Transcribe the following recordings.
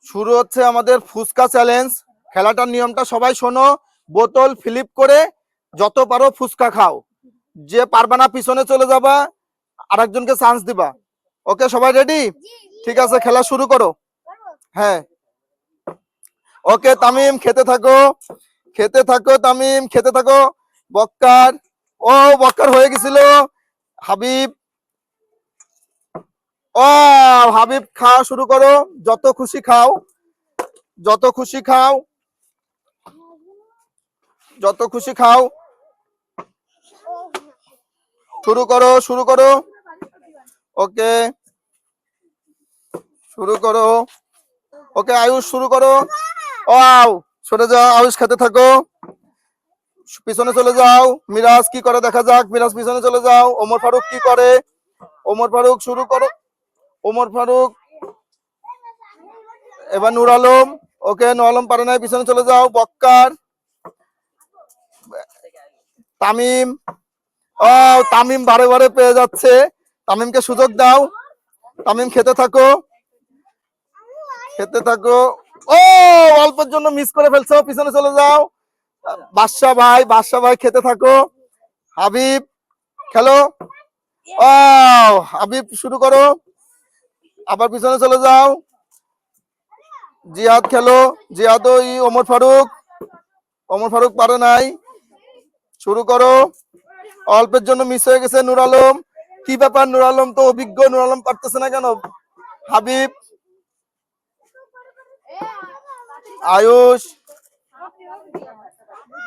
শুরু হচ্ছে আমাদের ফুচকা চ্যালেঞ্জ। খেলাটার নিয়মটা সবাই শোনো। বোতল ফ্লিপ করে যত পারো ফুচকা খাও। যে পারবা না পিছনে চলে যাবা, আরেকজনকে চান্স দিবা। ওকে, সবাই রেডি? ঠিক আছে, খেলা শুরু করো। হ্যাঁ, ওকে তামিম খেতে থাকো, খেতে থাকো তামিম, খেতে থাকো। বক্কার, ও বক্কার হয়ে গেছিল। হাবিব, ও হাবিব খাওয়া শুরু করো, যত খুশি খাও, যত খুশি খাও, যত খুশি খাও। শুরু করো, শুরু করো। ওকে, শুরু করো। ওকে আয়ুষ শুরু করো। ও সরে যাও, আয়ুষ খেতে থাকো, পিছনে চলে যাও। মিরাজ কি করে দেখা যাক, মিরাজ পিছনে চলে যাও। ওমর ফারুক কি করে, ওমর ফারুক শুরু করো। ওমর ফারুক, এবার নূর আলম। ওকে, নূর আলম পারে নাই, পিছনে চলে যাও। বক্কার, তামিম, ও তামিম বারে বারে পেয়ে যাচ্ছে। তামিমকে সুযোগ দাও, তামিম খেতে থাকো, খেতে থাকো। ও অল্পের জন্য মিস করে ফেলছো, পিছনে চলে যাও। বাদশা ভাই, বাদশা ভাই খেতে থাকো। হাবিব খেলো, ও হাবিব শুরু করো, আবার পিছনে চলে যাও। জিহাদ খেলো, জিহাদ। ওই ওমর ফারুক, ওমর ফারুক পারে নাই, শুরু করো। অল্পের জন্য মিস হয়ে গেছে। নূর আলম, কি ব্যাপার, নূর আলম তো অভিজ্ঞ, নূর আলম পারতেছে না কেন? হাবিব, আয়ুষ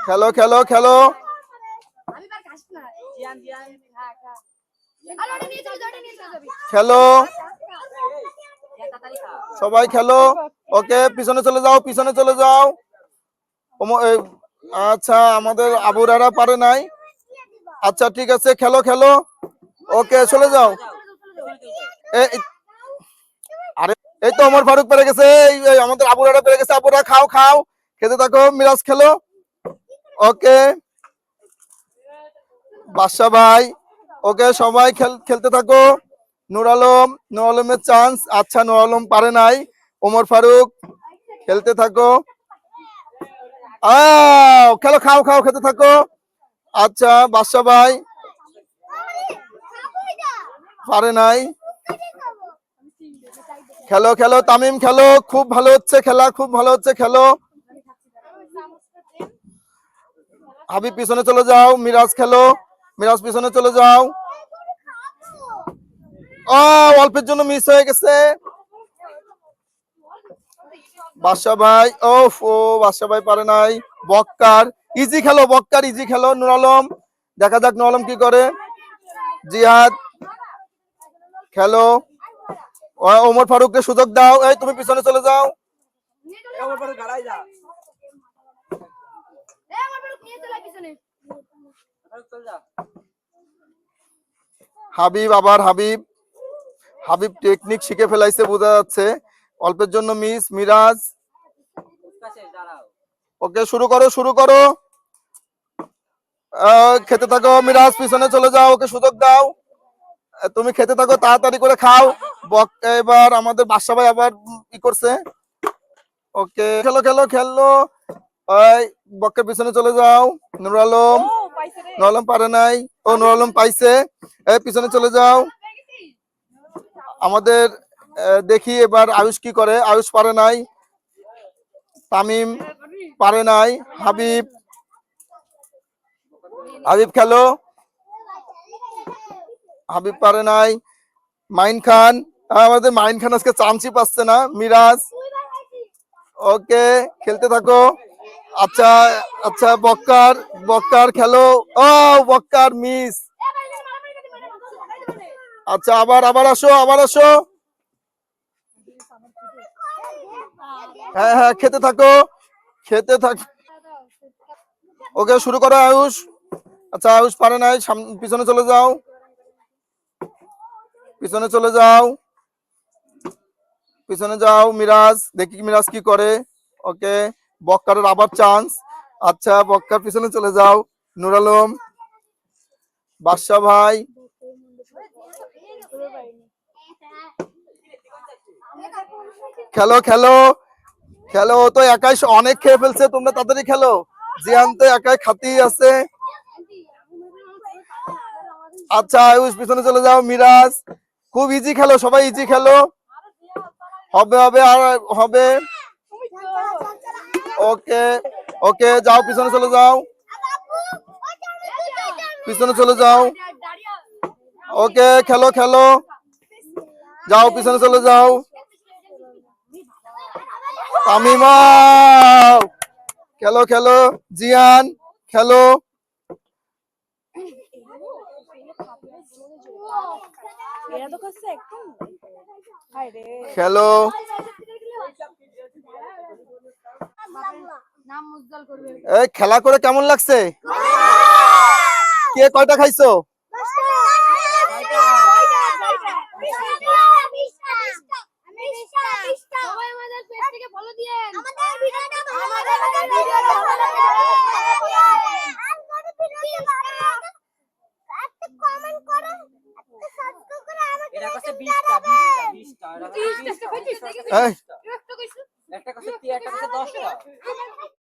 খেলো, খেলো, খেলো, খেলো, সবাই খেলো। ওকে, পিছনে চলে যাও, পিছনে চলে যাও। আচ্ছা, আমাদের আবুরারা পারে নাই। আচ্ছা ঠিক আছে, খেলো, খেলো। ওকে চলে যাও। আরে এই তো ওমর ফারুক পেরে গেছে, আমাদের আবুরারা পেরে গেছে। আবুরা খাও, খাও, খেতে থাকো। মিরাজ খেলো। ওকে, বাদশা ভাই। ওকে, সবাই খেলতে থাকো। নূর আলম, নূর আলমের চান্স। আচ্ছা, নূর আলম পারে নাই। ওমর ফারুক খেলতে থাকো। খেলো, খাও, খাও, খেতে থাকো। আচ্ছা, বাদশা ভাই পারে নাই। খেলো, খেলো, তামিম খেলো, খুব ভালো হচ্ছে খেলা, খুব ভালো হচ্ছে, খেলো। হাবিব পিছনে চলে যাও। মিরাজ খেলো, মিরাজ পিছনে চলে যাও। অল্পের জন্য মিস হয়ে গেছে। বাদশা ভাই, ও বাদশা ভাই পারে নাই। বক্কার, ইজি খেলো, বক্কার ইজি খেলো। নূর আলম, দেখা যাক নূর আলম কি করে। জিহাদ খেলো, ওমর ফারুককে সুযোগ দাও। এই তুমি পিছনে চলে যাও। হাবিব, আবার হাবিব, হাবিব টেকনিক শিখে ফেলাইছে বোঝা যাচ্ছে। অল্পের জন্য মিস। মিরাজ, ওকে শুরু করো, শুরু করো। খেতে থাকো। মিরাজ পিছনে চলে যাও, ওকে সুযোগ দাও। তুমি খেতে থাকো, তাড়াতাড়ি করে খাও। এবার আমাদের বাদশা ভাই আবার কি করছে। ওকে, খেলো, খেলো, খেলো। ওই বক্কের পিছনে চলে যাও। নূর আলম, নূর আলম পারে নাই। ও নূর আলম পাইছে। পিছনে চলে যাও। আমাদের দেখি এবার আয়ুষ কি করে। আয়ুষ পারে নাই। তামিম পারে নাই। হাবিব, হাবিব খেলো, হাবিব পারে নাই। মাইন খান, আমাদের মাইন খান আজকে চান্সই পাচ্ছে না। মিরাজ, ওকে খেলতে থাকো। আচ্ছা, আচ্ছা, বক্কার, বক্কার খেলো। ও বক্কার মিস। আচ্ছা, আবার আবার আসো, আবার আসো। হ্যাঁ, হ্যাঁ, খেতে থাকো, খেতে থাকো। ওকে শুরু করো আয়ুষ। আচ্ছা, আয়ুষ পারে নাই, পিছনে চলে যাও, পিছনে চলে যাও, পিছনে যাও। মিরাজ, দেখি মিরাজ কি করে। ওকে, বক্কারের আবার চান্স। আচ্ছা, বক্কার পিছনে চলে যাও। নূর আলম, বাদশা ভাই, খেলো, খেলো, খেলো, ও তো একাই অনেক খেয়ে ফেলছে, তোমরা তাড়াতাড়ি খেলো। জিয়ান তো একাই খাতেই আছে। আচ্ছা আয়ুষ পিছনে চলে যাও। মিরাজ খুব ইজি খেলো, সবাই ইজি খেলো। হবে হবে আর হবে। ওকে ওকে, যাও পিছনে চলে যাও, পিছনে চলে যাও। ওকে খেলো খেলো, যাও পিছনে চলে যাও। তামিমা খেলো খেলো। জিয়ান খেলো। খেলো। এই খেলা করে কেমন লাগছে? কে কয়টা খাইছো? এই একটা কথা 10টা